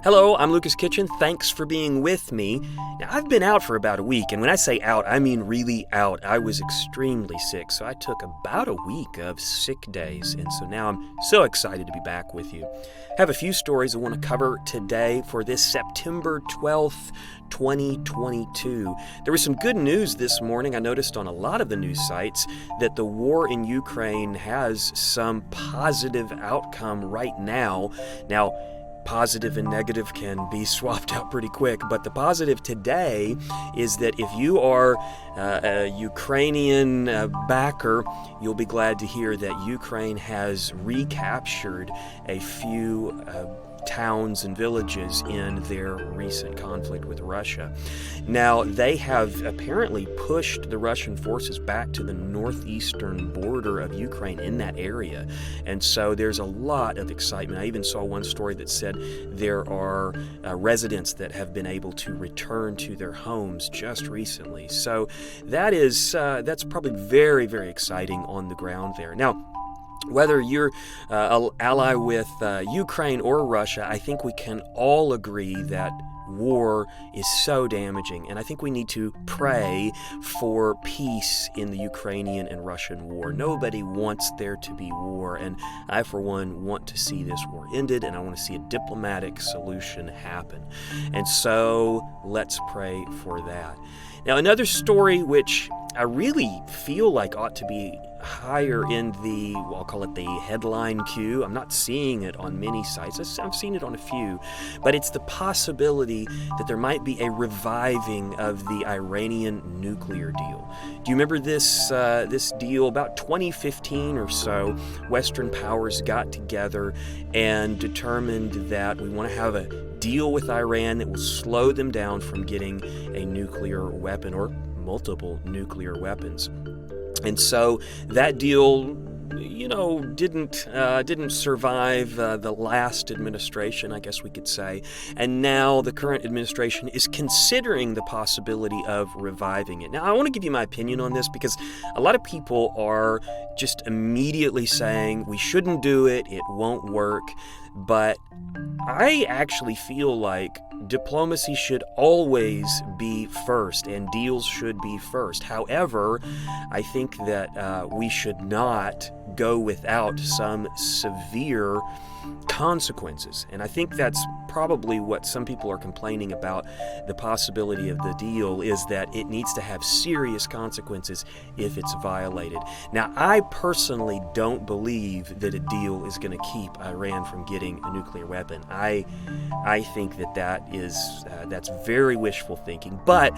Hello, I'm Lucas Kitchen. Thanks for being with me. Now, I've been out for about a week, and when I say out, I mean really out. I was extremely sick, so I took about a week of sick days, and so now I'm so excited to be back with you. I have a few stories I want to cover today for this September 12th, 2022. There was some good news this morning. I noticed on a lot of the news sites that the war in Ukraine has some positive outcome right now. Now, positive and negative can be swapped out pretty quick, but the positive today is that if you are a Ukrainian backer, you'll be glad to hear that Ukraine has recaptured a few towns and villages in their recent conflict with Russia. Now, they have apparently pushed the Russian forces back to the northeastern border of Ukraine in that area. And so there's a lot of excitement. I even saw one story that said there are residents that have been able to return to their homes just recently. So that's probably very, very exciting on the ground there. Now, whether you're an ally with Ukraine or Russia, I think we can all agree that war is so damaging, and I think we need to pray for peace in the Ukrainian and Russian war. Nobody wants there to be war, and I, for one, want to see this war ended, and I want to see a diplomatic solution happen. And so let's pray for that. Now, another story which I really feel like ought to be higher in the, well, I'll call it the headline queue. I'm not seeing it on many sites. I've seen it on a few, but it's the possibility that there might be a reviving of the Iranian nuclear deal. Do you remember this deal? About 2015 or so, Western powers got together and determined that we want to have a deal with Iran that will slow them down from getting a nuclear weapon or multiple nuclear weapons. And so that deal, didn't survive the last administration, I guess we could say. And now the current administration is considering the possibility of reviving it. Now, I want to give you my opinion on this because a lot of people are just immediately saying we shouldn't do it, it won't work. But I actually feel like diplomacy should always be first and deals should be first. However, I think that we should not go without some severe consequences. And I think that's probably what some people are complaining about the possibility of the deal, is that it needs to have serious consequences if it's violated. Now, I personally don't believe that a deal is going to keep Iran from getting a nuclear weapon. I think that's very wishful thinking, but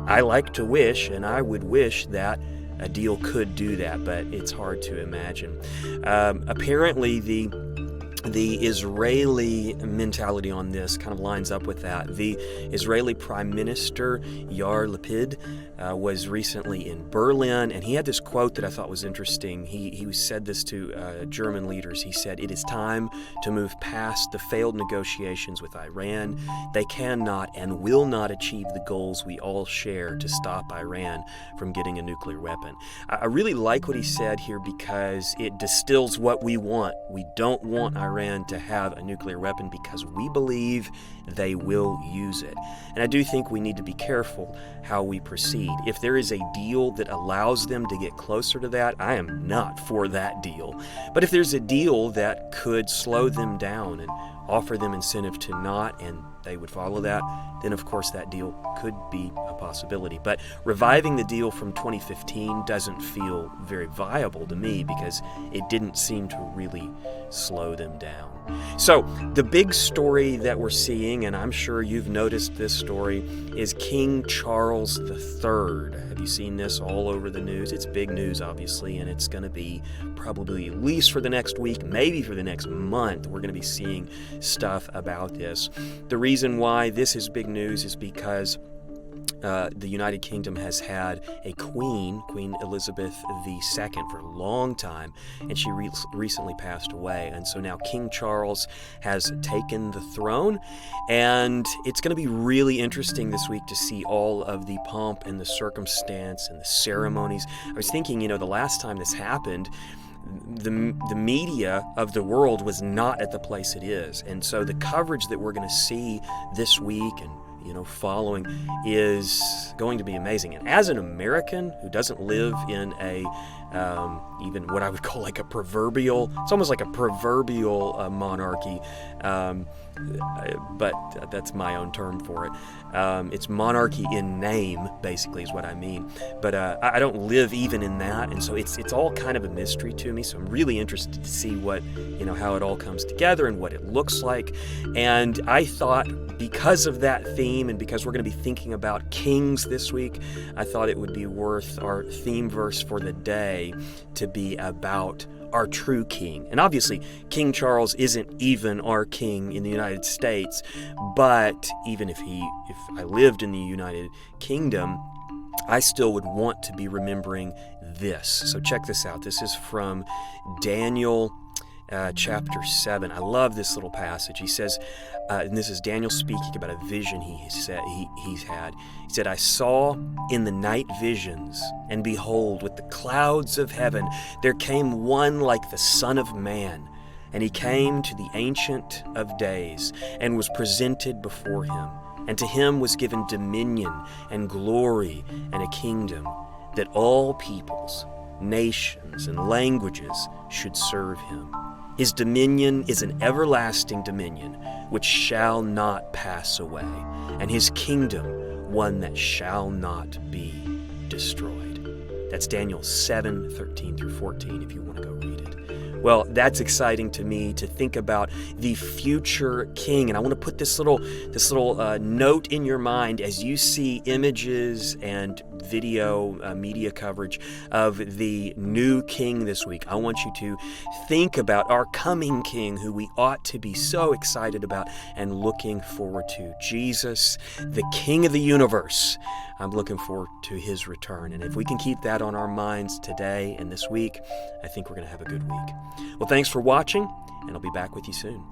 I like to wish, and I would wish that a deal could do that, but it's hard to imagine. Apparently, the Israeli mentality on this kind of lines up with that. The Israeli Prime Minister Yair Lapid was recently in Berlin, and he had this quote that I thought was interesting. He said this to German leaders. He said, "It is time to move past the failed negotiations with Iran. They cannot and will not achieve the goals we all share to stop Iran from getting a nuclear weapon." I really like what he said here because it distills what we want. We don't want Iran to have a nuclear weapon because we believe they will use it. And I do think we need to be careful how we proceed. If there is a deal that allows them to get closer to that, I am not for that deal. But if there's a deal that could slow them down and offer them incentive to not, and they would follow that, then of course that deal could be a possibility. But reviving the deal from 2015 doesn't feel very viable to me because it didn't seem to really slow them down. So the big story that we're seeing, and I'm sure you've noticed this story, is King Charles III. Have you seen this all over the news? It's big news, obviously, and it's going to be probably at least for the next week, maybe for the next month, we're going to be seeing stuff about this. The reason why this is big news is because the United Kingdom has had a queen, Queen Elizabeth II, for a long time, and she recently passed away. And so now King Charles has taken the throne, and it's going to be really interesting this week to see all of the pomp and the circumstance and the ceremonies. I was thinking, the last time this happened, the media of the world was not at the place it is. And so the coverage that we're going to see this week and following is going to be amazing. And as an American who doesn't live in a even what I would call like a proverbial, it's almost like a proverbial monarchy, but that's my own term for it. It's monarchy in name, basically, is what I mean. But I don't live even in that, and so it's all kind of a mystery to me. So I'm really interested to see what how it all comes together and what it looks like. And I thought, because of that theme, and because we're going to be thinking about kings this week, I thought it would be worth our theme verse for the day to be about our true king. And obviously, King Charles isn't even our king in the United States, but even if I lived in the United Kingdom, I still would want to be remembering this. So check this out. This is from Daniel chapter 7. I love this little passage. He says, and this is Daniel speaking about a vision he's had. He said, I saw in the night visions, and behold, with the clouds of heaven, there came one like the Son of Man. And he came to the Ancient of Days, and was presented before him. And to him was given dominion and glory and a kingdom, that all peoples, nations, and languages should serve him. His dominion is an everlasting dominion, which shall not pass away, and his kingdom one that shall not be destroyed. That's Daniel 7:13 through 14, if you want to go read it. Well, that's exciting to me to think about the future king. And I want to put this little note in your mind as you see images and video media coverage of the new king this week. I want you to think about our coming king, who we ought to be so excited about and looking forward to. Jesus, the King of the universe. I'm looking forward to his return. And if we can keep that on our minds today and this week, I think we're going to have a good week. Well, thanks for watching, and I'll be back with you soon.